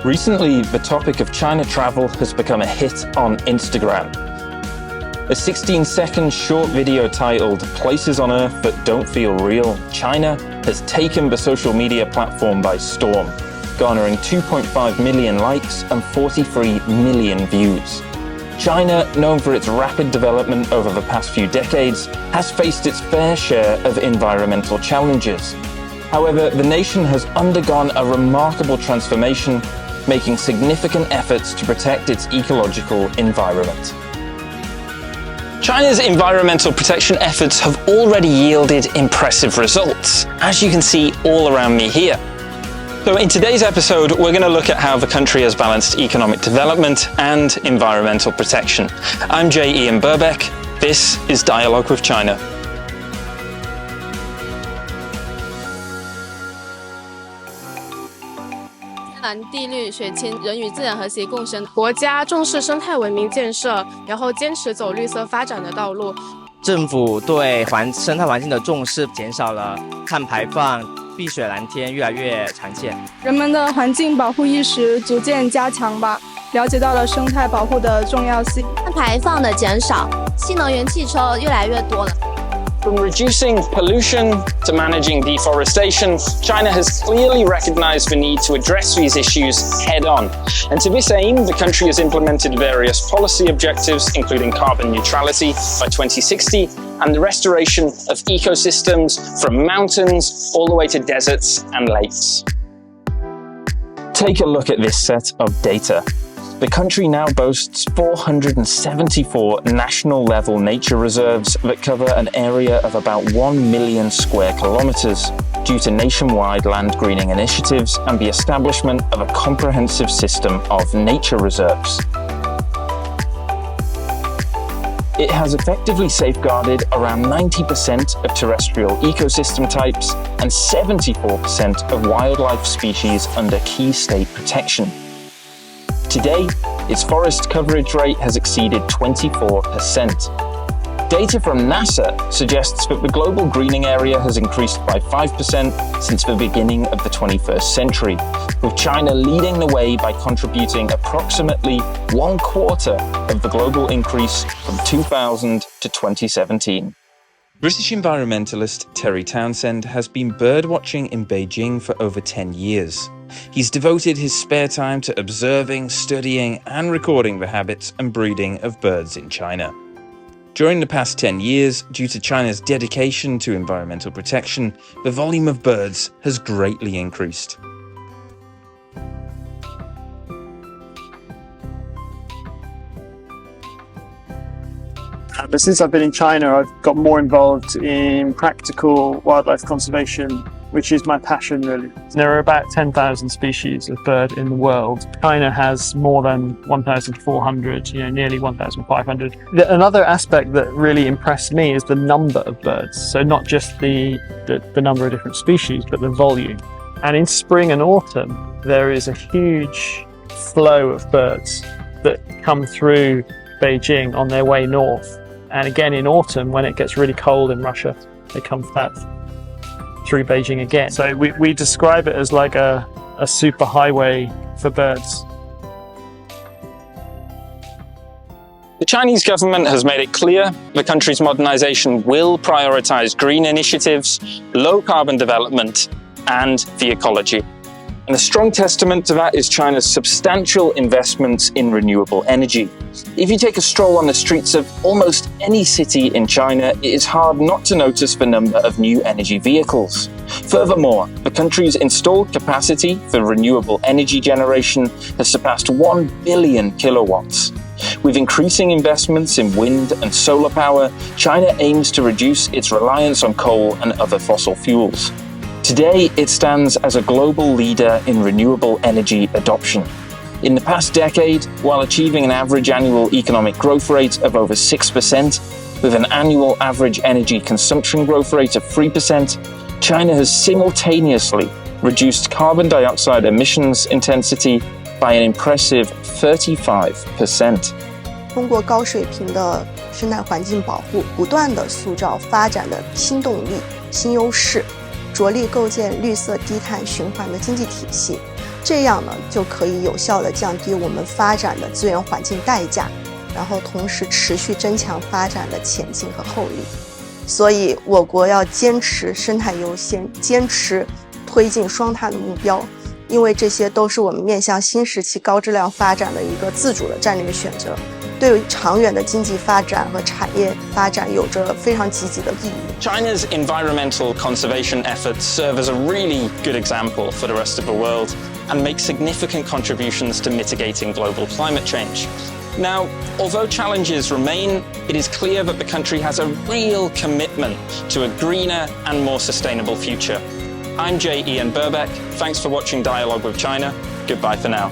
Recently, the topic of China travel has become a hit on Instagram. A 16-second short video titled "Places on Earth That Don't Feel Real," China has taken the social media platform by storm, garnering 2.5 million likes and 43 million views. China, known for its rapid development over the past few decades, has faced its fair share of environmental challenges. However, the nation has undergone a remarkable transformation, making significant efforts to protect its ecological environment. China's environmental protection efforts have already yielded impressive results, as you can see all around me here. So in today's episode, we're going to look at how the country has balanced economic development and environmental protection. I'm J. Ian Burbeck. This is Dialogue with China. 天蓝地绿水清，人与自然和谐共生。国家重视生态文明建设，然后坚持走绿色发展的道路。政府对生态环境的重视，减少了碳排放，碧水蓝天越来越常见。人们的环境保护意识逐渐加强吧，了解到了生态保护的重要性。碳排放的减少，新能源汽车越来越多了。 From reducing pollution to managing deforestation, China has clearly recognized the need to address these issues head-on. And to this aim, the country has implemented various policy objectives, including carbon neutrality by 2060 and the restoration of ecosystems from mountains all the way to deserts and lakes. Take a look at this set of data. The country now boasts 474 national-level nature reserves that cover an area of about 1 million square kilometers, due to nationwide land greening initiatives and the establishment of a comprehensive system of nature reserves. It has effectively safeguarded around 90% of terrestrial ecosystem types and 74% of wildlife species under key state protection. Today, its forest coverage rate has exceeded 24%. Data from NASA suggests that the global greening area has increased by 5% since the beginning of the 21st century, with China leading the way by contributing approximately 1/4 of the global increase from 2000 to 2017. British environmentalist Terry Townsend has been birdwatching in Beijing for over 10 years. He's devoted his spare time to observing, studying, and recording the habits and breeding of birds in China. During the past 10 years, due to China's dedication to environmental protection, the volume of birds has greatly increased. But since I've been in China, I've got more involved in practical wildlife conservation, which is my passion really. There are about 10,000 species of bird in the world. China has more than 1,400, nearly 1,500. Another aspect that really impressed me is the number of birds. So not just the number of different species, but the volume. And in spring and autumn, there is a huge flow of birds that come through Beijing on their way north. And again in autumn, when it gets really cold in Russia, they come back through Beijing again. So we describe it as like a super highway for birds. The Chinese government has made it clear the country's modernization will prioritize green initiatives, low carbon development, and the ecology. And a strong testament to that is China's substantial investments in renewable energy. If you take a stroll on the streets of almost any city in China, it is hard not to notice the number of new energy vehicles. Furthermore, the country's installed capacity for renewable energy generation has surpassed 1 billion kilowatts. With increasing investments in wind and solar power, China aims to reduce its reliance on coal and other fossil fuels. Today, it stands as a global leader in renewable energy adoption. In the past decade, while achieving an average annual economic growth rate of over 6%, with an annual average energy consumption growth rate of 3%, China has simultaneously reduced carbon dioxide emissions intensity by an impressive 35%. 通过高水平的生态环境保护，不断地塑造发展的新动力、新优势，着力构建绿色低碳循环的经济体系，这样呢就可以有效地降低我们发展的资源环境代价，然后同时持续增强发展的前景和后力。所以我国要坚持生态优先，坚持推进双碳的目标，因为这些都是我们面向新时期高质量发展的一个自主的战略选择，对于长远的经济发展和产业发展有着非常积极的意义。China's environmental conservation efforts serve as a really good example for the rest of the world and make significant contributions to mitigating global climate change. Now, although challenges remain, it is clear that the country has a real commitment to a greener and more sustainable future. I'm J. Ian Burbeck. Thanks for watching Dialogue with China. Goodbye for now.